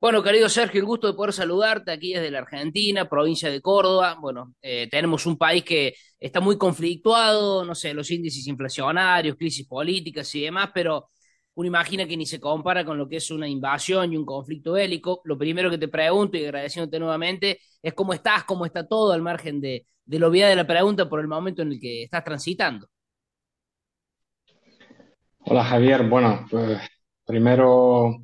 Bueno, querido Sergio, el gusto de poder saludarte aquí desde la Argentina, provincia de Córdoba. Bueno, tenemos un país que está muy conflictuado, no sé, los índices inflacionarios, crisis políticas y demás, pero uno imagina que ni se compara con lo que es una invasión y un conflicto bélico. Lo primero que te pregunto y agradeciéndote nuevamente es cómo estás, cómo está todo al margen de la obviedad de la pregunta por el momento en el que estás transitando. Hola Javier, bueno, pues primero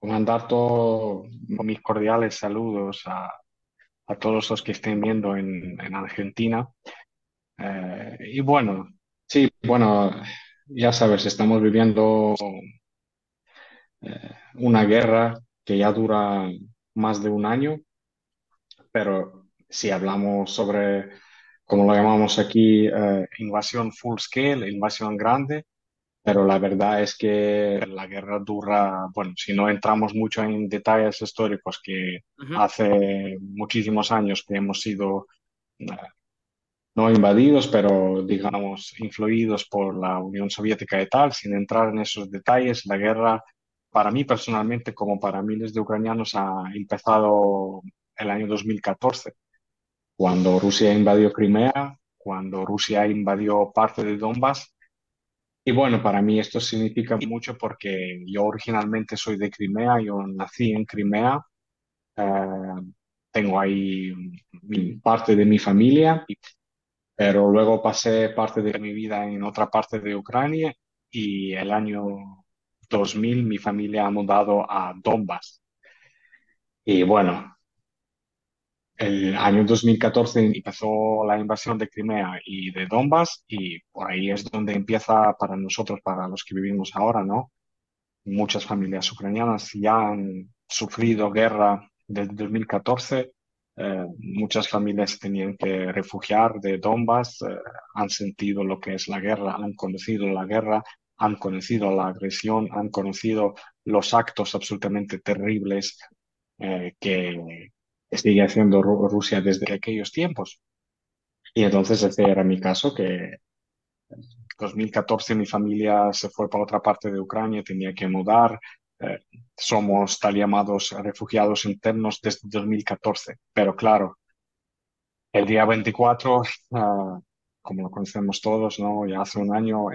mandar todos mis cordiales saludos a todos los que estén viendo en Argentina. Y bueno, sí, bueno, ya sabes, estamos viviendo una guerra que ya dura más de un año, pero si hablamos sobre, como lo llamamos aquí, invasión full scale, invasión grande. Pero la verdad es que la guerra dura, bueno, si no entramos mucho en detalles históricos, que Ujú. hace muchísimos años que hemos sido no invadidos, pero digamos influidos por la Unión Soviética y tal, sin entrar en esos detalles, la guerra, para mí personalmente, como para miles de ucranianos, ha empezado el año 2014, cuando Rusia invadió Crimea, cuando Rusia invadió parte de Donbass. Y bueno, para mí esto significa mucho porque yo originalmente soy de Crimea, yo nací en Crimea, eh, tengo ahí parte de mi familia, pero luego pasé parte de mi vida en otra parte de Ucrania y el año 2000 mi familia ha mudado a Donbass. Y bueno, el año 2014 empezó la invasión de Crimea y de Donbass y por ahí es donde empieza para nosotros, para los que vivimos ahora, ¿no? Muchas familias ucranianas ya han sufrido guerra desde 2014. Muchas familias tenían que refugiar de Donbass, han sentido lo que es la guerra, han conocido la guerra, han conocido la agresión, han conocido los actos absolutamente terribles que sigue haciendo Rusia desde aquellos tiempos. Y entonces ese era mi caso, que 2014 mi familia se fue para otra parte de Ucrania, tenía que mudar. Eh, Somos tal llamados refugiados internos desde 2014. Pero claro, el día 24, como lo conocemos todos, ¿no? Ya hace un año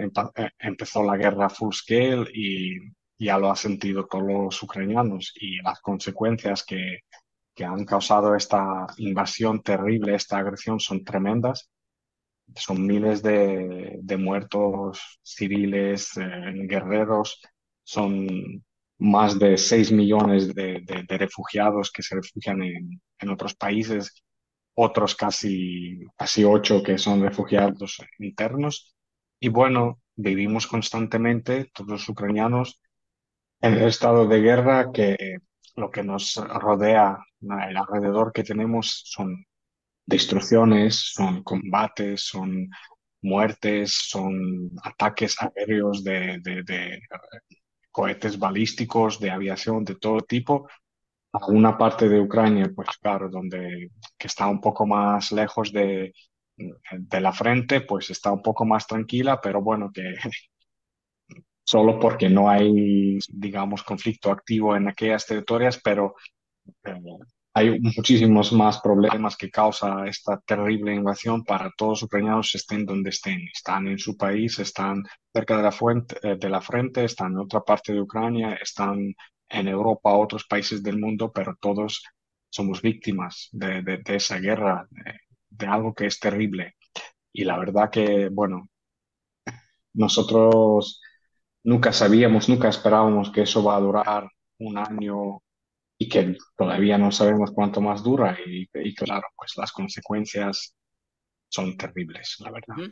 empezó la guerra full scale y ya lo han sentido todos los ucranianos y las consecuencias que han causado esta invasión terrible, esta agresión son tremendas. Son miles de muertos civiles, guerreros, son más de 6 millones de refugiados que se refugian en otros países, otros casi 8 que son refugiados internos. Y bueno, vivimos constantemente, todos los ucranianos, en el estado de guerra que lo que nos rodea, el alrededor que tenemos son destrucciones, son combates, son muertes, son ataques aéreos de cohetes balísticos, de aviación de todo tipo. A una parte de Ucrania, pues claro, donde que está un poco más lejos de la frente, pues está un poco más tranquila, pero bueno, que solo porque no hay, digamos, conflicto activo en aquellas territorios, pero eh, hay muchísimos más problemas que causa esta terrible invasión para todos los ucranianos, estén donde estén. Están en su país, están cerca de la frente, están en otra parte de Ucrania, están en Europa, otros países del mundo, pero todos somos víctimas de esa guerra, de algo que es terrible. Y la verdad que, bueno, nosotros nunca sabíamos, nunca esperábamos que eso va a durar un año y que todavía no sabemos cuánto más dura y claro, pues las consecuencias son terribles, la verdad. Ujú.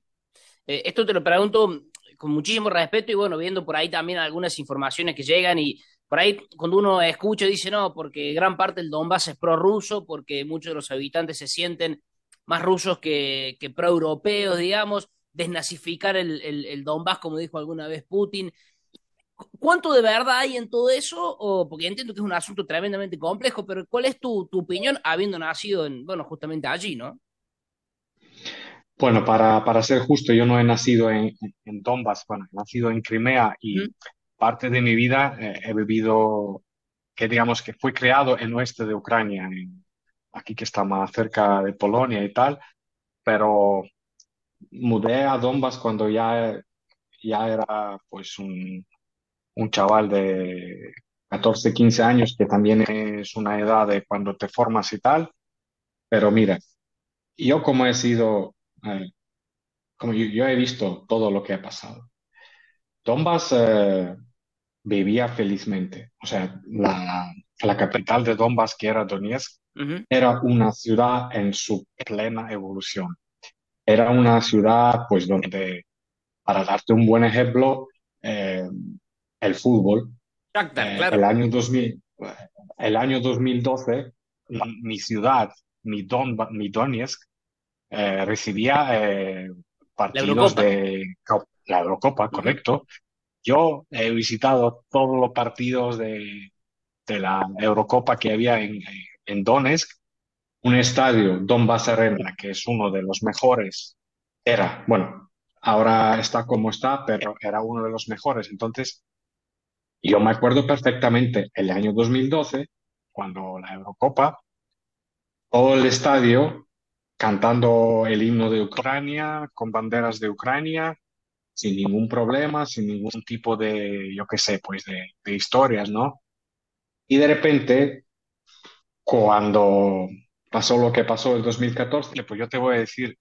Esto te lo pregunto con muchísimo respeto y bueno, viendo por ahí también algunas informaciones que llegan y por ahí cuando uno escucha dice no, porque gran parte del Donbass es prorruso, porque muchos de los habitantes se sienten más rusos que proeuropeos, digamos, desnazificar el Donbass, como dijo alguna vez Putin. ¿Cuánto de verdad hay en todo eso? O, porque entiendo que es un asunto tremendamente complejo, pero ¿cuál es tu opinión habiendo nacido en, bueno, justamente allí, ¿no? Bueno, para ser justo, yo no he nacido en Donbass, bueno, he nacido en Crimea Ujú. y parte de mi vida he vivido que digamos que fue creado en oeste de Ucrania, aquí que está más cerca de Polonia y tal, pero mudé a Donbass cuando ya era pues un chaval de 14 15 años, que también es una edad de cuando te formas y tal, pero mira, yo como he sido, como yo he visto todo lo que ha pasado. Donbass vivía felizmente. O sea, la capital de Donbass, que era Donetsk, Ujú. era una ciudad en su plena evolución. Era una ciudad, pues, donde, para darte un buen ejemplo, eh, el fútbol, Shakhtar, el claro. año 2000, el año 2012, mi ciudad, mi Donetsk, recibía La partidos Eurocopa. de la Eurocopa, Ujú. correcto. Yo he visitado todos los partidos de la Eurocopa que había en Donetsk, un estadio, Donbass Arena, que es uno de los mejores, era, bueno, ahora está como está, pero era uno de los mejores. Entonces, yo me acuerdo perfectamente el año 2012, cuando la Eurocopa, todo el estadio cantando el himno de Ucrania, con banderas de Ucrania, sin ningún problema, sin ningún tipo de, yo qué sé, pues de historias, ¿no? Y de repente, cuando pasó lo que pasó en 2014, pues yo te voy a decir,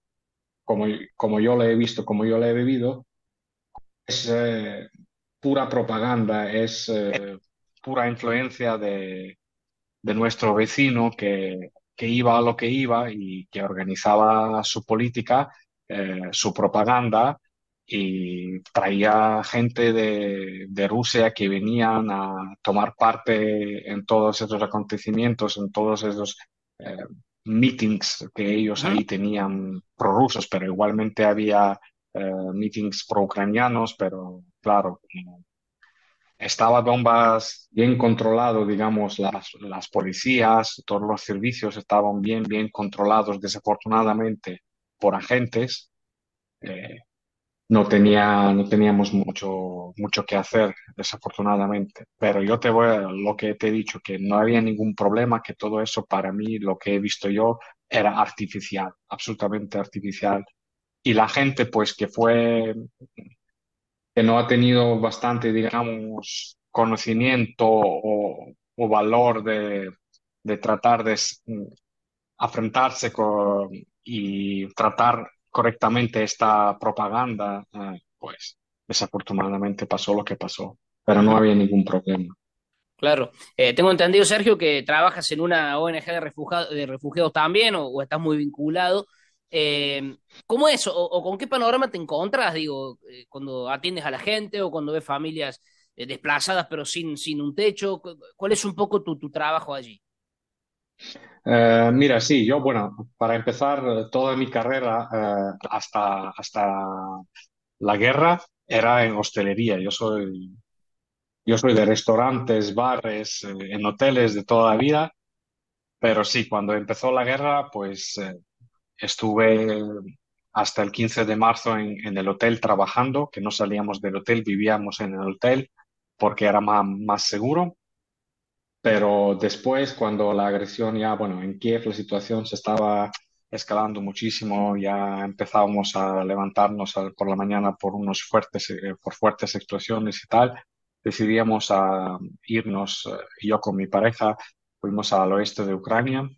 como yo lo he visto, como yo lo he vivido, es pura propaganda, es pura influencia de nuestro vecino que iba a lo que iba y que organizaba su política, su propaganda y traía gente de Rusia que venían a tomar parte en todos esos acontecimientos, en todos esos eh, meetings que ellos Ujú. ahí tenían prorrusos, pero igualmente había meetings pro-ucranianos, pero claro, estaba Donbass bien controlado, digamos, las policías, todos los servicios estaban bien controlados, desafortunadamente, por agentes. Eh, no teníamos mucho que hacer, desafortunadamente. Pero yo te voy a lo que te he dicho, que no había ningún problema, que todo eso para mí, lo que he visto yo, era artificial, absolutamente artificial. Y la gente, pues, que no ha tenido bastante, digamos, conocimiento o valor de tratar de afrontarse y tratar correctamente esta propaganda, pues desafortunadamente pasó lo que pasó, pero no Ujú. había ningún problema. Claro. Tengo entendido, Sergio, que trabajas en una ONG de refugiados también, o estás muy vinculado. Eh, ¿Cómo es? O con qué panorama te encontrás, digo, cuando atiendes a la gente o cuando ves familias desplazadas pero sin un techo? ¿Cuál es un poco tu trabajo allí? Mira, sí, yo, bueno, para empezar, toda mi carrera hasta la guerra era en hostelería. Yo soy de restaurantes, bares, en hoteles de toda la vida, pero sí, cuando empezó la guerra, pues estuve hasta el 15 de marzo en el hotel trabajando, que no salíamos del hotel, vivíamos en el hotel porque era más seguro. Pero después, cuando la agresión ya, bueno, en Kiev la situación se estaba escalando muchísimo, ya empezábamos a levantarnos por la mañana por fuertes explosiones y tal. Decidíamos a irnos, yo con mi pareja, fuimos al oeste de Ucrania,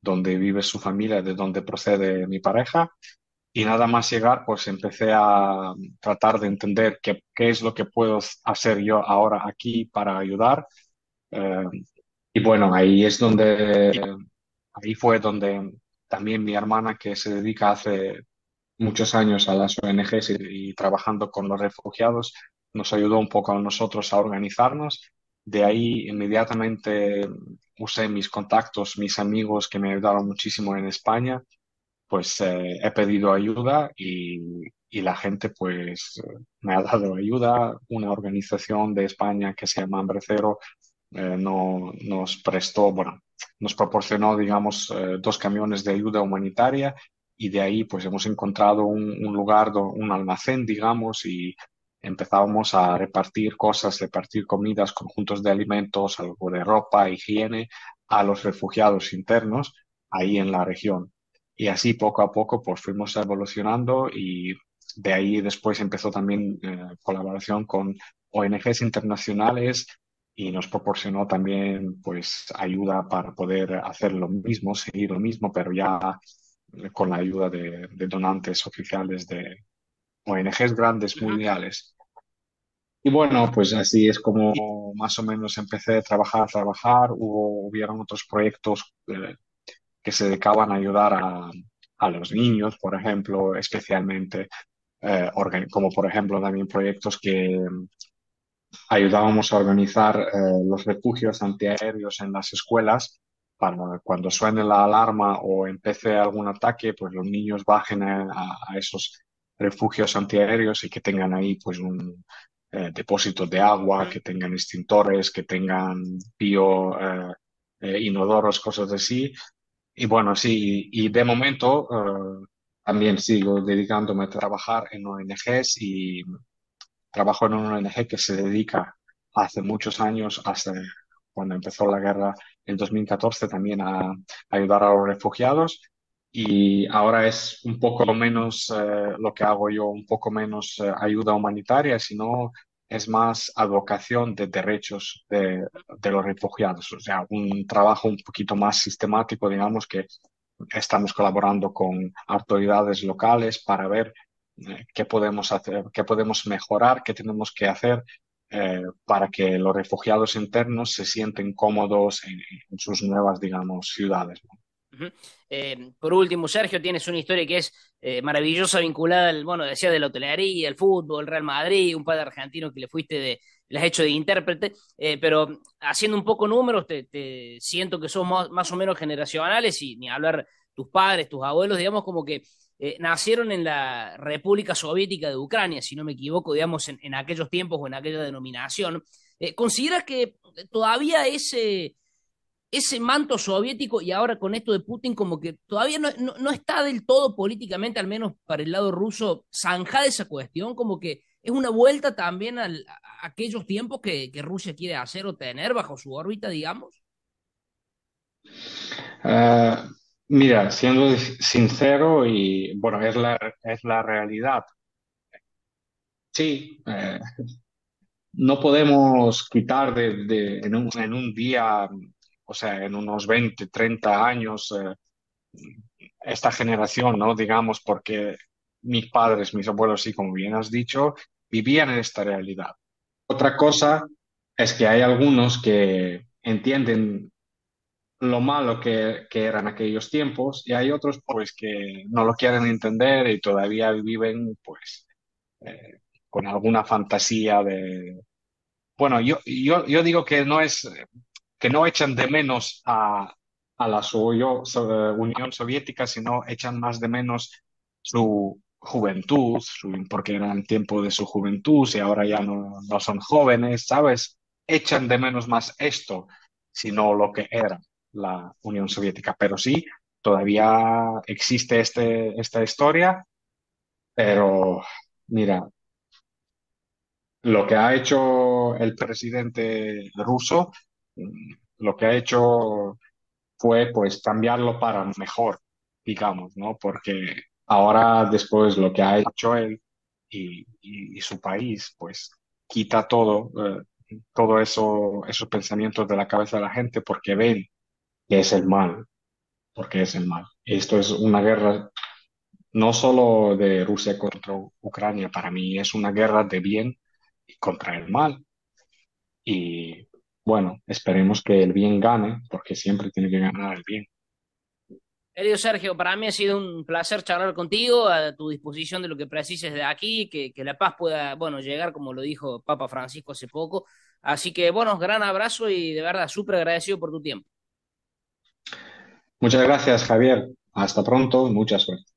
donde vive su familia, de donde procede mi pareja. Y nada más llegar, pues empecé a tratar de entender qué es lo que puedo hacer yo ahora aquí para ayudar. Eh, y bueno, ahí fue donde también mi hermana, que se dedica hace muchos años a las ONGs y trabajando con los refugiados, nos ayudó un poco a nosotros a organizarnos. De ahí inmediatamente usé mis contactos, mis amigos que me ayudaron muchísimo en España, pues he pedido ayuda y la gente pues me ha dado ayuda. Una organización de España que se llama Hambre Cero no, nos prestó, bueno, nos proporcionó, digamos, dos camiones de ayuda humanitaria y de ahí pues hemos encontrado un lugar, un almacén, digamos, y empezábamos a repartir cosas, repartir comidas, conjuntos de alimentos, algo de ropa, higiene a los refugiados internos ahí en la región. Y así poco a poco pues fuimos evolucionando y de ahí después empezó también colaboración con ONGs internacionales y nos proporcionó también pues ayuda para poder hacer lo mismo, seguir lo mismo, pero ya con la ayuda de donantes oficiales de ONGs grandes Ujú. mundiales. Y bueno, pues así es como más o menos empecé a trabajar. Hubieron otros proyectos que se dedicaban a ayudar a los niños, por ejemplo, especialmente, como por ejemplo también proyectos que ayudábamos a organizar los refugios antiaéreos en las escuelas para cuando suene la alarma o empiece algún ataque, pues los niños bajen a esos refugios antiaéreos y que tengan ahí pues un depósito de agua, Ujú. que tengan extintores, que tengan inodoros, cosas así. Y bueno, sí, y de momento también sigo dedicándome a trabajar en ONGs y trabajo en una ONG que se dedica hace muchos años, hasta cuando empezó la guerra en 2014, también a ayudar a los refugiados. Y ahora es un poco menos lo que hago yo, un poco menos ayuda humanitaria, sino es más advocación de derechos de los refugiados. O sea, un trabajo un poquito más sistemático, digamos, que estamos colaborando con autoridades locales para ver qué podemos hacer, qué podemos mejorar, qué tenemos que hacer para que los refugiados internos se sienten cómodos en sus nuevas, digamos, ciudades, ¿no? Ujú. Por último, Sergio, tienes una historia que es maravillosa, vinculada al, bueno, decía de la hotelería, el fútbol, el Real Madrid, un par de argentinos que le fuiste le has hecho de intérprete, pero haciendo un poco números, te siento que son más o menos generacionales y ni hablar tus padres, tus abuelos, digamos, como que nacieron en la República Soviética de Ucrania, si no me equivoco, digamos, en aquellos tiempos o en aquella denominación. ¿Consideras que todavía ese manto soviético y ahora con esto de Putin como que todavía no está del todo políticamente, al menos para el lado ruso, zanjada esa cuestión, como que es una vuelta también a aquellos tiempos que Rusia quiere hacer o tener bajo su órbita, digamos? Eh, Mira, siendo sincero y bueno, es la realidad. Sí, no podemos quitar en un día, o sea, en unos 20 30 años, esta generación, ¿no? Digamos, porque mis padres, mis abuelos, sí, como bien has dicho, vivían en esta realidad. Otra cosa es que hay algunos que entienden lo malo que eran aquellos tiempos y hay otros, pues, que no lo quieren entender y todavía viven, pues, eh, con alguna fantasía de... Bueno, yo digo que no es que no echan de menos a la Unión Soviética, sino echan más de menos su juventud, porque era el tiempo de su juventud y ahora ya no son jóvenes, ¿sabes? Echan de menos más esto, sino lo que era la Unión Soviética. Pero sí, todavía existe esta historia, pero mira, lo que ha hecho el presidente ruso, lo que ha hecho fue pues cambiarlo para mejor, digamos, ¿no? Porque ahora después lo que ha hecho él y su país, pues quita todo eso, esos pensamientos de la cabeza de la gente porque ven que es el mal, porque es el mal. Esto es una guerra no solo de Rusia contra Ucrania, para mí es una guerra de bien contra el mal. Y bueno, esperemos que el bien gane, porque siempre tiene que ganar el bien. Querido Sergio, para mí ha sido un placer charlar contigo, a tu disposición de lo que precises de aquí, que la paz pueda, bueno, llegar como lo dijo Papa Francisco hace poco. Así que, bueno, gran abrazo y de verdad súper agradecido por tu tiempo. Muchas gracias, Javier. Hasta pronto y mucha suerte.